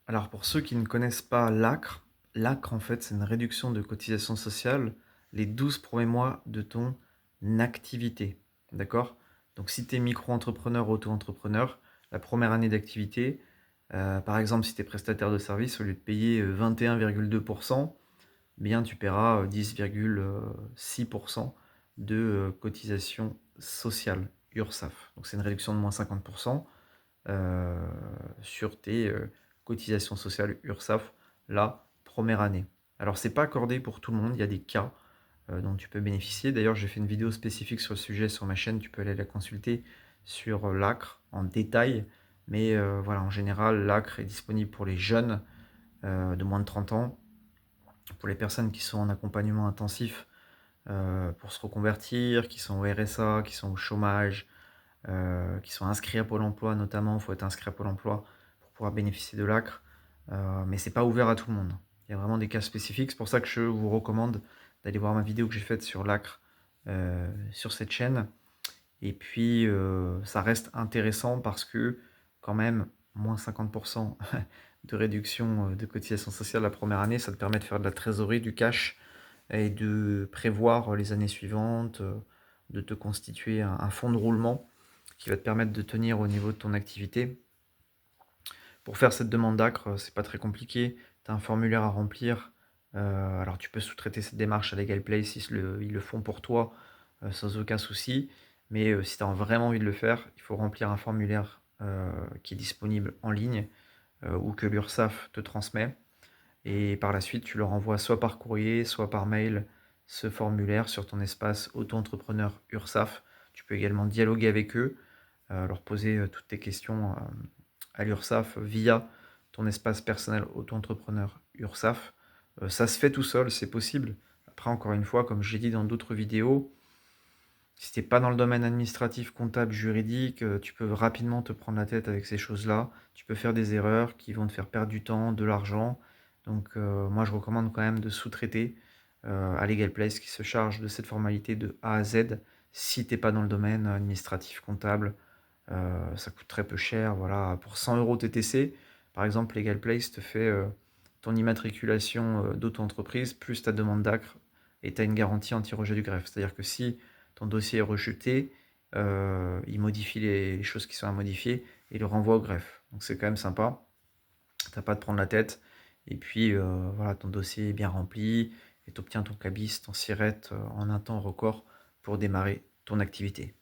Alors pour ceux qui ne connaissent pas l'ACRE, l'ACRE en fait c'est une réduction de cotisation sociale les 12 premiers mois de ton activité. D'accord? Donc si tu es micro-entrepreneur, auto-entrepreneur, la première année d'activité, par exemple si tu es prestataire de service, au lieu de payer 21,2%, bien tu paieras 10,6% de cotisation sociale URSSAF. Donc c'est une réduction de moins 50% euh, sur tes cotisations sociales URSSAF la première année. Alors c'est pas accordé pour tout le monde, il y a des cas dont tu peux bénéficier. D'ailleurs j'ai fait une vidéo spécifique sur le sujet sur ma chaîne, tu peux aller la consulter sur l'ACRE en détail. Mais voilà, en général, l'ACRE est disponible pour les jeunes de moins de 30 ans, pour les personnes qui sont en accompagnement intensif pour se reconvertir, qui sont au RSA, qui sont au chômage, qui sont inscrits à Pôle emploi notamment. Il faut être inscrit à Pôle emploi pour pouvoir bénéficier de l'ACRE. Mais c'est pas ouvert à tout le monde. Il y a vraiment des cas spécifiques. C'est pour ça que je vous recommande d'aller voir ma vidéo que j'ai faite sur l'ACRE sur cette chaîne. Et puis, ça reste intéressant parce que, quand même, moins 50% de réduction de cotisation sociale la première année, ça te permet de faire de la trésorerie, du cash, et de prévoir les années suivantes, de te constituer un fonds de roulement qui va te permettre de tenir au niveau de ton activité. Pour faire cette demande d'ACRE, c'est pas très compliqué. Tu as un formulaire à remplir. Alors tu peux sous-traiter cette démarche à Legal Place, ils le font pour toi sans aucun souci. Mais si tu as vraiment envie de le faire, il faut remplir un formulaire qui est disponible en ligne ou que l'URSSAF te transmet. Et par la suite, tu leur envoies soit par courrier, soit par mail ce formulaire sur ton espace auto-entrepreneur URSSAF. Tu peux également dialoguer avec eux, leur poser toutes tes questions à l'URSSAF via ton espace personnel auto-entrepreneur URSSAF. Ça se fait tout seul, c'est possible. Après, encore une fois, comme j'ai dit dans d'autres vidéos, si tu n'es pas dans le domaine administratif, comptable, juridique, tu peux rapidement te prendre la tête avec ces choses-là. Tu peux faire des erreurs qui vont te faire perdre du temps, de l'argent. Donc moi, je recommande quand même de sous-traiter à Legal Place qui se charge de cette formalité de A à Z. Si tu n'es pas dans le domaine administratif, comptable, ça coûte très peu cher. Voilà, pour 100 euros TTC, par exemple, Legal Place te fait ton immatriculation d'auto-entreprise plus ta demande d'ACRE et tu as une garantie anti-rejet du greffe. C'est-à-dire que si ton dossier est rejeté, il modifie les choses qui sont à modifier et le renvoie au greffe. Donc c'est quand même sympa. T'as pas à te prendre la tête. Et puis voilà, ton dossier est bien rempli et tu obtiens ton cabis, ton SIRET en un temps record pour démarrer ton activité.